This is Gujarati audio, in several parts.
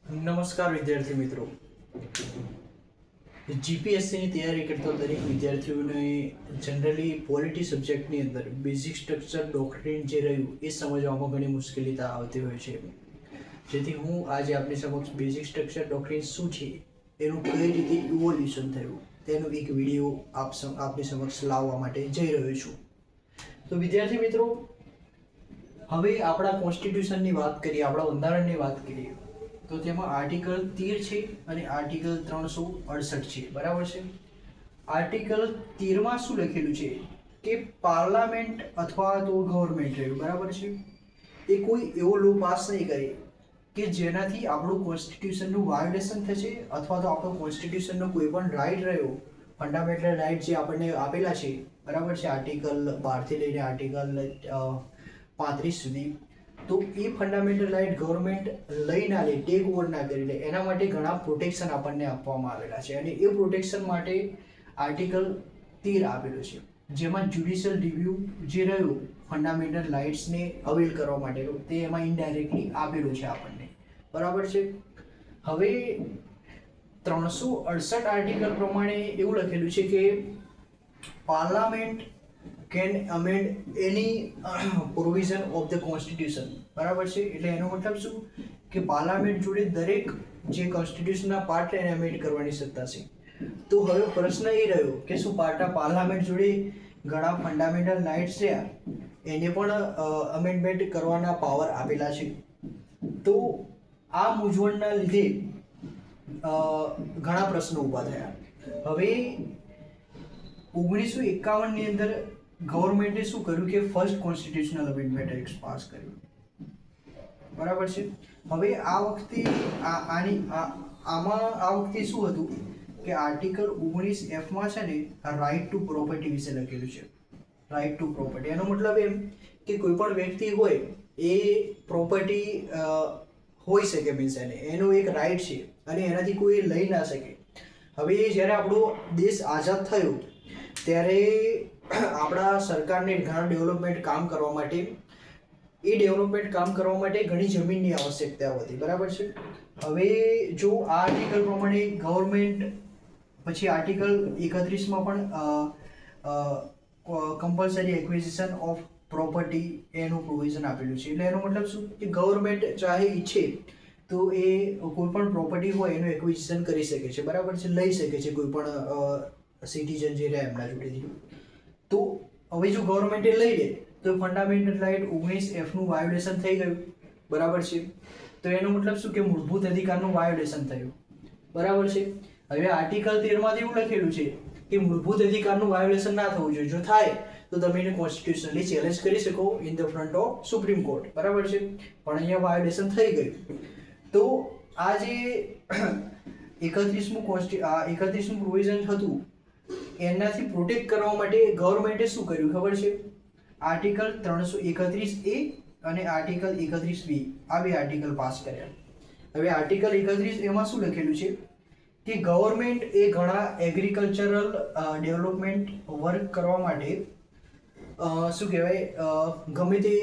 નમસ્કાર વિદ્યાર્થી મિત્રો, જીપીએસસીની તૈયારી કરતા દરેક વિદ્યાર્થીઓને જનરલી પોલિટી સબ્જેક્ટની અંદર બેઝિક સ્ટ્રક્ચર ડોક્ટ્રીન જે રહ્યું એ સમજવામાં ઘણી મુશ્કેલી આવતી હોય છે. જેથી હું આજે આપની સમક્ષ બેઝિક સ્ટ્રક્ચર ડોક્ટ્રીન શું છે, એનું કઈ રીતે ઇવોલ્યુશન થયું તેનો એક વિડીયો આપની સમક્ષ લાવવા માટે જઈ રહ્યો છું. તો વિદ્યાર્થી મિત્રો, હવે આપણા કોન્સ્ટિટ્યુશનની વાત કરીએ, આપણા બંધારણની વાત કરીએ તો તેમાં આર્ટિકલ 13 છે અને આર્ટિકલ 368 છે, બરાબર છે. આર્ટિકલ 13માં શું લખેલું છે કે પાર્લામેન્ટ અથવા તો ગવર્મેન્ટ રહ્યું, બરાબર છે, એ કોઈ એવો લો પાસ નહીં કરે કે જેનાથી આપણું કોન્સ્ટિટ્યુશનનું વાયોલેશન થશે અથવા તો આપણો કોન્સ્ટિટ્યુશનનો કોઈ પણ રાઇટ રહ્યો, ફંડામેન્ટલ રાઇટ જે આપણને આપેલા છે, બરાબર છે, આર્ટિકલ 12 થી લઈને આર્ટિકલ 35 સુધી, તો એ ફંડામેન્ટલ રાઇટ ગવર્મેન્ટ લઈ ના લે, ટેક ઓવર ના કરી લે, એના માટે ઘણા પ્રોટેક્શન આપણને આપવામાં આવેલા છે. અને એ પ્રોટેક્શન માટે આર્ટિકલ 13 આપેલું છે, જેમાં જ્યુડિશિયલ રિવ્યુ જે રહ્યું ફંડામેન્ટલ રાઇટ્સને અવેલ કરવા માટેનું, તે એમાં ઇનડાયરેક્ટલી આપેલું છે આપણને, બરાબર છે. હવે 368 આર્ટિકલ પ્રમાણે એવું લખેલું છે કે parliament can amend any provision of the constitution, બરાબર છે. એટલે એનો મતલબ શું કે પાર્લામેન્ટ જોડે દરેક જે કોન્સ્ટિટ્યુશનના પાર્ટ એને અમેન્ડ કરવાની સત્તા છે. તો હવે પ્રશ્ન એ રહ્યો કે શું પાર્લામેન્ટ જોડે ઘણા ફંડામેન્ટલ રાઇટ્સ રહ્યા એને પણ અમેન્ડમેન્ટ કરવાના પાવર આપેલા છે. તો આ મૂંઝવણના લીધે ઘણા પ્રશ્નો ઊભા થયા. હવે 1951 ની અંદર ગવર્મેન્ટે શું કર્યું કે first constitutional amendment act pass કર્યું, બરાબર છે. હવે આ વખતે આ વખતે શું હતું કે આર્ટિકલ 19F માં છે ને રાઇટ ટુ પ્રોપર્ટી વિશે લખેલું છે. રાઇટ ટુ પ્રોપર્ટી એનો મતલબ એમ કે કોઈ પણ વ્યક્તિ હોય એ પ્રોપર્ટી હોઈ શકે, મીન્સ એનો એક રાઇટ છે અને એનાથી કોઈ લઈ ના શકે. હવે જ્યારે આપણો દેશ આઝાદ થયો ત્યારે આપણા સરકારને ઘણા ડેવલપમેન્ટ કામ કરવા માટે ઘણી જમીનની આવશ્યકતા હતી, બરાબર છે. હવે જો આ આર્ટિકલ પ્રમાણે ગવર્મેન્ટ પછી આર્ટિકલ 31માં પણ કમ્પલસરી એક્વિઝિશન ઓફ પ્રોપર્ટી એનું પ્રોવિઝન આપેલું છે. એટલે એનો મતલબ શું કે ગવર્મેન્ટ ચાહે ઈચ્છે તો એ કોઈ પણ પ્રોપર્ટી હોય એનું એક્વિઝિશન કરી શકે છે, બરાબર છે, લઈ શકે છે કોઈ પણ સિટીઝન જે રહે એમના જોડેથી. તો હવે જો ગવર્મેન્ટે લઈ લે તો ફંડામેન્ટલ રાઇટ 19F નું વાયોલેશન થઈ ગયું, બરાબર છે. તો એનો મતલબ શું કે મૂળભૂત અધિકારનું વાયોલેશન થયું, બરાબર છે. હવે આર્ટિકલ 13 માંથી એવું લખેલું છે કે મૂળભૂત અધિકારનું વાયોલેશન ના થવું જોઈએ. જો થાય તો તમે એને કોન્સ્ટિટ્યુશનલી ચેલેન્જ કરી શકો in the front of supreme court, બરાબર છે. પણ અહીંયા વાયોલેશન થઈ ગયું. તો આ જે 31મું પ્રોવિઝન હતું એનાથી પ્રોટેક્ટ કરવા માટે ગવર્મેન્ટે શું કર્યું ખબર છે? આર્ટિકલ 331A અને આર્ટિકલ 31B આ બે આર્ટિકલ પાસ કર્યા. હવે આર્ટિકલ 31 એમાં શું લખેલું છે કે ગવર્મેન્ટ એ ઘણા એગ્રીકલ્ચરલ ડેવલપમેન્ટ વર્ક કરવા માટે શું કહેવાય, ગમે તે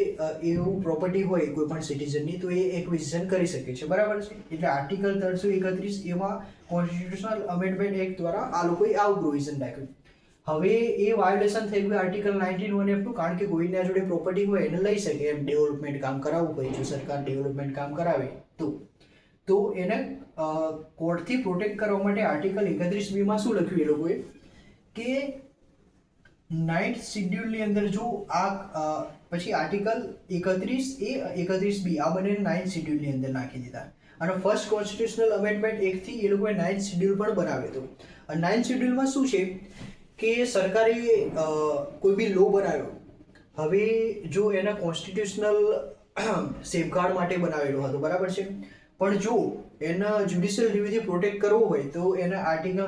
એવું પ્રોપર્ટી હોય કોઈ પણ સિટીઝનની તો એ એક્વિઝિશન કરી શકે છે, બરાબર છે. એટલે આર્ટિકલ 331 એમાં કોન્સ્ટિટ્યુશનલ અમેન્ડમેન્ટ એક્ટ દ્વારા આ લોકોએ આવું પ્રોવિઝન રાખ્યું. હવે એ વાયોલેશન થઈ ગયું આર્ટિકલ 19(1)F નું, કારણ કે કોઈના જોડે પ્રોપર્ટી હોય એને લઈ શકે એમ, ડેવલપમેન્ટ કામ કરાવવું હોય, જો સરકાર ડેવલપમેન્ટ કામ કરાવે તો એને કોર્ટથી પ્રોટેક્ટ કરવા માટે આર્ટિકલ 31B માં શું લખ્યું એ લોકોએ કે 9th શિડ્યુલની અંદર જો આ પછી આર્ટિકલ 31A 31B આ બંને 9th શિડ્યુલની અંદર નાખી દીધા. અને ફર્સ્ટ કોન્સ્ટિટ્યુશનલ અમેન્ડમેન્ટ એક્ટથી એ લોકોએ 9th શિડ્યુલ પણ બનાવ્યો હતો. અને 9th શિડ્યુલમાં શું છે કે સરકારે કોઈ બી લો બનાવ્યો, હવે જો એના કોન્સ્ટિટ્યુશનલ સેફગાર્ડ માટે બનાવેલો હતો, બરાબર છે, પણ જો એના જ્યુડિશિયલ રિવ્યુથી પ્રોટેક્ટ કરવો હોય તો એના આર્ટિકલ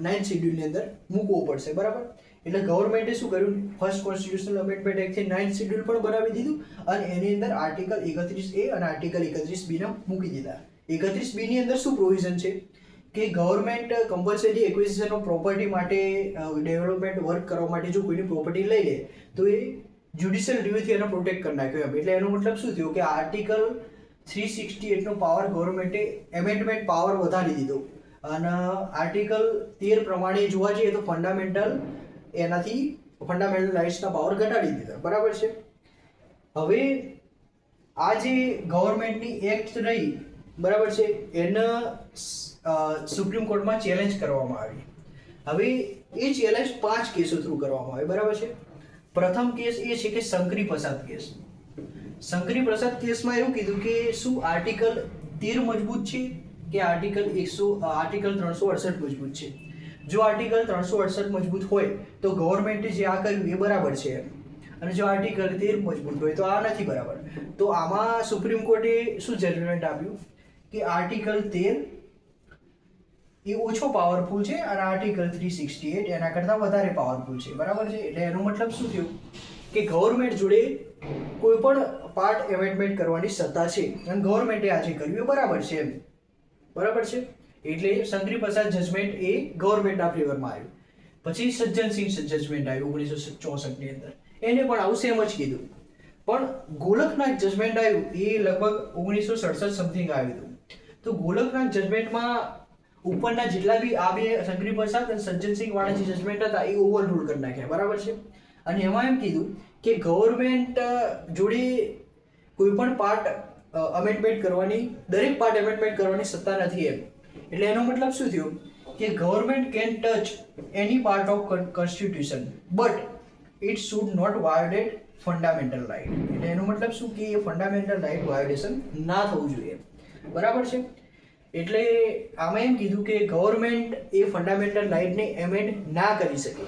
9th શિડ્યુલની અંદર મૂકવો પડશે, બરાબર. એટલે ગવર્મેન્ટે શું કર્યું, ફર્સ્ટ કોન્સ્ટિટ્યુશનલ અમેન્ડમેન્ટ એક્ટથી 9th શિડ્યુલ પણ બનાવી દીધું અને એની અંદર આર્ટિકલ 31A અને આર્ટિકલ 31B ને મૂકી દીધા. 31B ની અંદર શું પ્રોવિઝન છે કે government compulsory acquisition of property માટે ડેવલપમેન્ટ વર્ક કરવા માટે જો કોઈની પ્રોપર્ટી લઈ લે તો એ જ્યુડિશિયલ રિવ્યુથી એને પ્રોટેક્ટ કરી નાખ્યો એમ. એટલે એનો મતલબ શું થયો કે આર્ટિકલ 368 નો પાવર ગવર્મેન્ટે એમેન્ડમેન્ટ પાવર વધારી દીધો અને આર્ટિકલ 13 પ્રમાણે જોવા જઈએ તો ફંડામેન્ટલ રાઇટ્સના પાવર ઘટાડી દીધા, બરાબર છે. હવે આ જે ગવર્મેન્ટની એક્ટ રહી, બરાબર છે, એને સુપ્રીમ કોર્ટમાં ચેલેન્જ કરવામાં આવી. હવે એ ચેલેન્જ 5 કેસો થ્રુ કરવામાં આવી, બરાબર છે. પ્રથમ કેસ એ છે કે શંકરી પ્રસાદ કેસ. શંકરી પ્રસાદ કેસમાં એવું કીધું કે શું આર્ટિકલ 13 મજબૂત છે કે આર્ટિકલ 368 મજબૂત છે. જો આર્ટિકલ 368 મજબૂત હોય તો ગવર્મેન્ટે જે આ કર્યું એ બરાબર છે, અને જો આર્ટિકલ 13 મજબૂત હોય તો આ નથી બરાબર. તો આમાં સુપ્રીમ કોર્ટે શું જજમેન્ટ આપ્યું કે આર્ટિકલ 13 એ ઓછો પાવરફુલ છે અને આર્ટિકલ 368 એના કરતાં વધારે પાવરફુલ છે, બરાબર છે. એટલે એનો મતલબ શું થયો કે ગવર્મેન્ટ જોડે કોઈ પણ પાર્ટ એમેન્ડમેન્ટ કરવાની સત્તા છે અને ગવર્મેન્ટે આજે કર્યું એ બરાબર છે એમ, બરાબર છે. એટલે શંકરી પ્રસાદ જજમેન્ટ એ ગવર્મેન્ટના ફેવરમાં આવ્યું. પછી સજ્જન સિંહ જજમેન્ટ આવ્યું 1964 ની અંદર, એને પણ આવું સેમ જ કીધું. પણ ગોલકનાથ જજમેન્ટ આવ્યું એ લગભગ 1967 સમથિંગ આવ્યું હતું. તો ગોલકનાથ જજમેન્ટમાં ઉપરના જેટલા બી આ બે શંકરી પ્રસાદ અને સજ્જન સિંહ વાળા જે જજમેન્ટ હતા એ ઓવરરૂલ કરી નાખ્યા, બરાબર છે. અને એમાં એમ કીધું કે ગવર્મેન્ટ જોડે કોઈ પણ પાર્ટ અમેન્ડમેન્ટ કરવાની, દરેક પાર્ટ એમેન્ડમેન્ટ કરવાની સત્તા નથી એમ. એટલે એનો મતલબ શું થયો કે government can touch any part of constitution but it should not violate fundamental right. એટલે એનો મતલબ શું કે એ ફંડામેન્ટલ રાઇટ વાયોલેશન ના થવું જોઈએ, બરાબર છે. એટલે આમાં એમ કીધું કે ગવર્મેન્ટ એ ફંડામેન્ટલ રાઇટને એમેન્ડ ના કરી શકે,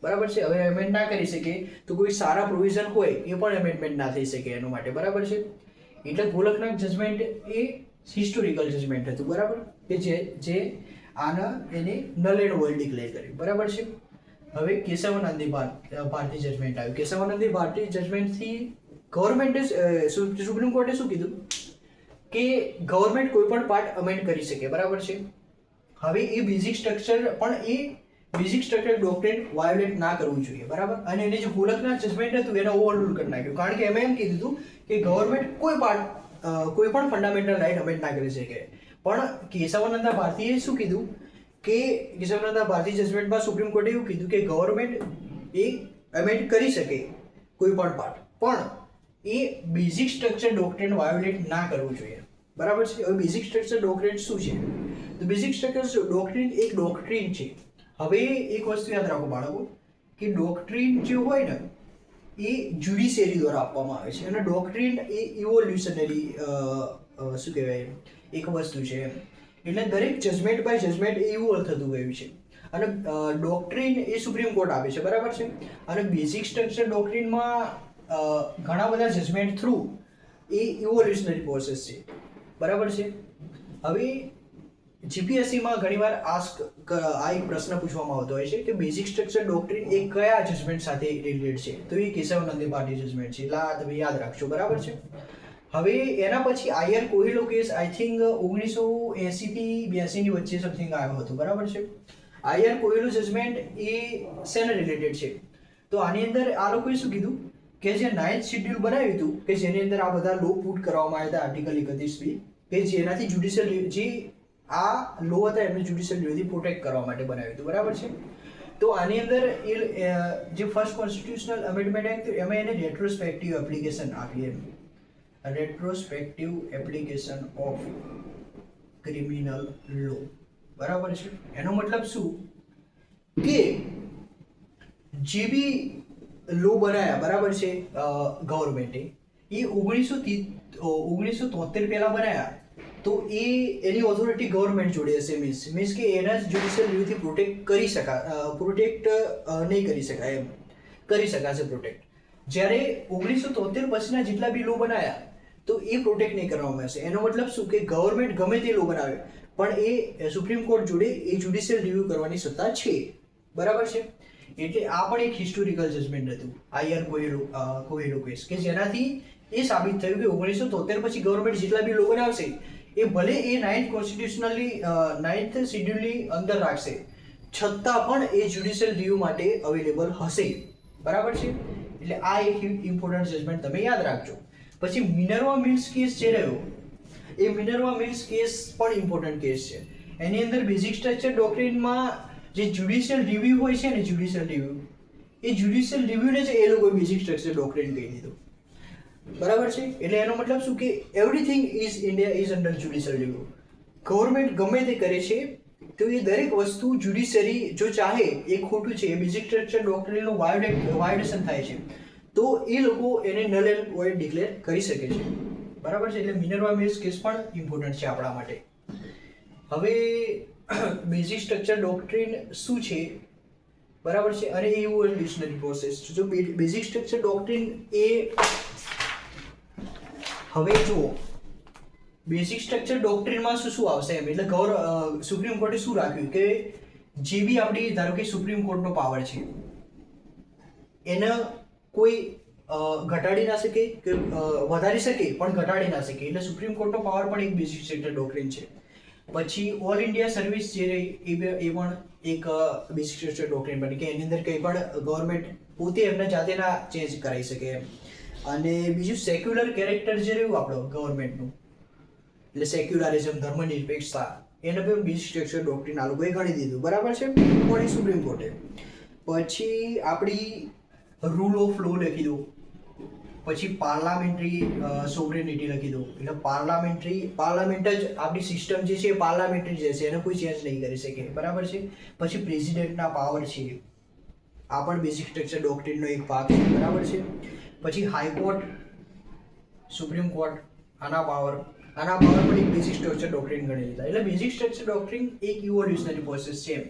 બરાબર છે. હવે એમેન્ડ ના કરી શકે તો કોઈ સારા પ્રોવિઝન હોય એ પણ એમેન્ડમેન્ટ ના થઈ શકે એના માટે, બરાબર છે. એટલે ગોલકનાથ જજમેન્ટ એ હિસ્ટોરિકલ જજમેન્ટ હતું, બરાબર, કે જે આના એને નલ એન્ડ વોઇડ ડિક્લેર કર્યું, બરાબર છે. હવે કેશવાનંદ ભારતી જજમેન્ટ આવ્યું. કેશવાનંદ ભારતી જજમેન્ટથી ગવર્મેન્ટે સુપ્રીમ કોર્ટે શું કીધું કે ગવર્મેન્ટ કોઈ પણ પાર્ટ અમેન્ડ કરી શકે, બરાબર છે. હવે એ બેઝિક સ્ટ્રક્ચર ડોક્ટ્રિન વાયોલેટ ના કરવું જોઈએ, બરાબર. અને એને જે ગોલકનાથ જજમેન્ટ હતું એને ઓવરરૂલ કરી નાખ્યું, કારણ કે એમ કીધું હતું કે ગવર્મેન્ટ કોઈ પણ ફંડામેન્ટલ રાઇટ અમેન્ડ ના કરી શકે. પણ કેશવાનંદ ભારતીએ શું કીધું કે કેશવાનંદ ભારતી જજમેન્ટમાં સુપ્રીમ કોર્ટે એવું કીધું કે ગવર્મેન્ટ એ અમેન્ડ કરી શકે કોઈ પણ પાર્ટ, પણ એ બેઝિક સ્ટ્રક્ચર ડોક્ટ્રિન વાયોલેટ ના કરવું જોઈએ, બરાબર છે. હવે બેઝિક સ્ટ્રક્ચર ડોક્ટ્રિન શું છે? તો બેઝિક સ્ટ્રક્ચર ડોક્ટ્રિન એક ડોક્ટ્રિન છે. હવે એક વસ્તુ યાદ રાખો બાળકો કે ડોક્ટ્રિન જે હોય ને એ જ્યુડિશિયરી દ્વારા આપવામાં આવે છે, અને ડોક્ટ્રિન એ ઇવોલ્યુશનરી શું કહેવાય એક વસ્તુ છે એમ. એટલે દરેક જજમેન્ટ બાય જજમેન્ટ એ ઇવોલ્વ થતું ગયું છે, અને ડોક્ટ્રિન એ સુપ્રીમ કોર્ટ આપે છે, બરાબર છે. અને બેઝિક સ્ટ્રક્ચર ડોક્ટ્રિનમાં ઘણા બધા જજમેન્ટ થ્રુ એ ઇવોલ્યુશનરી પ્રોસેસ છે, બરાબર છે. હવે જીપીએસસીમાં ઘણીવાર આ એક પ્રશ્ન પૂછવામાં આવતો હોય છે કે બેઝિક સ્ટ્રક્ચર ડોક્ટ્રિન એ કયા જજમેન્ટ સાથે રિલેટેડ છે? તો એ કેશવાનંદ ભારતી જજમેન્ટ છે, એટલે આ તમે યાદ રાખજો, બરાબર છે. હવે એના પછી આયર કોહિલો કેસ આઈ થિંક 1980 થી 82 ની વચ્ચે સમથિંગ આવ્યો હતો, બરાબર છે. આયર કોહિલો જજમેન્ટ એ શેને રિલેટેડ છે? તો આની અંદર આ લોકોએ શું કીધું કે જે 9th શેડ્યુલ બનાવ્યું હતું કે જેની અંદર આ બધા લો પુટ કરવામાં આવ્યા હતા આર્ટિકલ 31B, કે જેનાથી જ્યુડિશિયલ જે આ લો હતા એમને જ્યુડિશિયલ રિવ્યુથી પ્રોટેક્ટ કરવા માટે બનાવ્યું હતું, બરાબર છે. તો આની અંદર એ જે ફર્સ્ટ કોન્સ્ટિટ્યુશનલ અમેન્ડમેન્ટ એક્ટ એમાં એને રેટ્રોસ્પેક્ટિવ એપ્લિકેશન આપી એમ, રેટ્રોસ્પેક્ટિવ એપ્લિકેશન ઓફ ક્રિમિનલ લો, બરાબર છે. એનો મતલબ શું કે જે બી લો બનાવ્યા, બરાબર છે, ગવર્મેન્ટે એ 1973 પહેલા બનાવ્યા, તો એની ઓથોરિટી ગવર્મેન્ટ જોડે હશે, મીન્સ કે એના જ્યુડિશિયલ રિવ્યુથી પ્રોટેક્ટ નહીં કરી શકાય એમ, કરી શકાશે પ્રોટેક્ટ. જ્યારે 1973 પછીના જેટલા બી લો બનાવ્યા તો એ પ્રોટેક્ટ નહીં કરવામાં આવશે. એનો મતલબ શું કે ગવર્મેન્ટ ગમે તે લો બનાવે પણ એ સુપ્રીમ કોર્ટ જોડે એ જ્યુડિશિયલ રિવ્યુ કરવાની સત્તા છે, બરાબર છે. એટલે આ પણ એક હિસ્ટોરિકલ જજમેન્ટ હતું આયર કોહિલો કેસ, કે જેનાથી એ સાબિત થયું કે 1973 પછી ગવર્મેન્ટ જેટલા બી લો બનાવશે એ ભલે એ 9th શેડ્યુલની અંદર રાખશે છતાં પણ એ જ્યુડિશિયલ રિવ્યુ માટે અવેલેબલ હશે, બરાબર છે. એટલે આ એક ઇમ્પોર્ટન્ટ જજમેન્ટ તમે યાદ રાખજો. પછી મિનર્વા મિલ્સ કેસ જે રહ્યો એ મિનર્વા મિલ્સ કેસ પણ ઇમ્પોર્ટન્ટ કેસ છે. એની અંદર બેઝિક સ્ટ્રક્ચર ડોક્ટ્રીનમાં જે જ્યુડિશિયલ રિવ્યુ હોય છે ને, જ્યુડિશિયલ રિવ્યુ, એ જ્યુડિશિયલ રિવ્યુને જ એ લોકોએ બેઝિક સ્ટ્રક્ચર ડોક્ટ્રીન કહી દીધું. બરાબર છે? એટલે એનો મતલબ શું કે everything is India is under judicial review. Government ગમે તે કરે છે તો એ દરેક વસ્તુ જ્યુડિશિયરી જો ચાહે એ ખોટું છે, એ બેઝિક સ્ટ્રક્ચર ડોક્ટ્રીનનું વાયોલેશન થાય છે, તો એ લોકો એને નલ એન્ડ વોઇડ ડિક્લેર કરી શકે છે. બરાબર છે? એટલે મિનર્વા મિલ્સ કેસ પણ ઇમ્પોર્ટન્ટ છે આપણા માટે. હવે બેઝિક સ્ટ્રક્ચર ડોક્ટ્રીન શું છે, બરાબર છે, અને ઇવોલ્યુશનરી પ્રોસેસ. જો બેઝિક સ્ટ્રક્ચર ડોક્ટ્રીન એ હવે જુઓ બેઝિક સ્ટ્રક્ચર ડોક્ટ્રીનમાં શું આવશે એમ, એટલે સુપ્રીમ કોર્ટે શું રાખ્યું કે જે બી આપણી ધારો કે સુપ્રીમ કોર્ટનો પાવર છે એને કોઈ ઘટાડી ના શકે કે વધારી શકે પણ ઘટાડી ના શકે. એટલે સુપ્રીમ કોર્ટનો પાવર પણ એક બેઝિક સ્ટ્રક્ચર ડોક્ટ્રીન છે. પછી ઓલ ઇન્ડિયા સર્વિસ જે રહી એ પણ એક બેઝિક સ્ટ્રક્ચર ડોક્ટ્રીન બની કે એની અંદર કંઈ પણ ગવર્મેન્ટ પોતે એમને જાતે ના ચેન્જ કરાવી શકે એમ. અને બીજું સેક્યુલર કેરેક્ટર જે રહ્યું આપણો ગવર્મેન્ટનું, એટલે સેક્યુલરિઝમ, ધર્મનિરપેક્ષતા, એને પણ બેઝિક સ્ટ્રક્ચર ડોક્ટ્રીન આ લોકોએ ગણી દીધું. બરાબર છે? પણ સુપ્રીમ કોર્ટે. પછી આપણી રૂલ ઓફ લો લખી દો, પછી પાર્લામેન્ટરી સોવરેનિટી લખી દો. એટલે પાર્લામેન્ટ જ આપણી સિસ્ટમ જે છે એ પાર્લામેન્ટરી જે છે, એને કોઈ ચેન્જ નહીં કરી શકે. બરાબર છે? પછી પ્રેસિડેન્ટના પાવર છે, આ પણ બેઝિક સ્ટ્રક્ચર ડોક્ટ્રીનનો એક ભાગ છે. બરાબર છે? પછી હાઈકોર્ટ, સુપ્રીમ કોર્ટ, આના પાવર પણ એક બેઝિક સ્ટ્રક્ચર ડોક્ટ્રીન ગણી લીધા. એટલે બેઝિક સ્ટ્રક્ચર ડોક્ટ્રીન એક ઇવોલ્યુશનરી પ્રોસેસ છે એમ.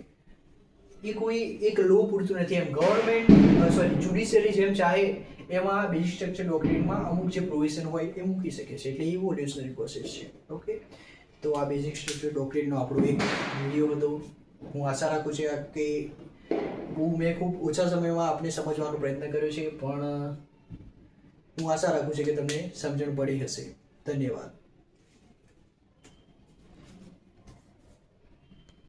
એ કોઈ એક લો પૂરતું નથી એમ. જ્યુડિશિયરી જેમ ચાહે એમાં બેઝિક સ્ટ્રક્ચર ડોક્ટ્રીનમાં અમુક જે પ્રોવિઝન હોય એ મૂકી શકે છે. એટલે ઇવોલ્યુશનરી પ્રોસેસ છે. ઓકે, તો આ બેઝિક સ્ટ્રક્ચર ડોક્ટ્રીનનો આપણો એક વિડીયો હતો. હું આશા રાખું છું કે મેં ખૂબ ઓછા સમયમાં આપને સમજવાનો પ્રયત્ન કર્યો છે, પણ હું આશા રાખું છું કે તમને સમજણ પડી હશે. ધન્યવાદ.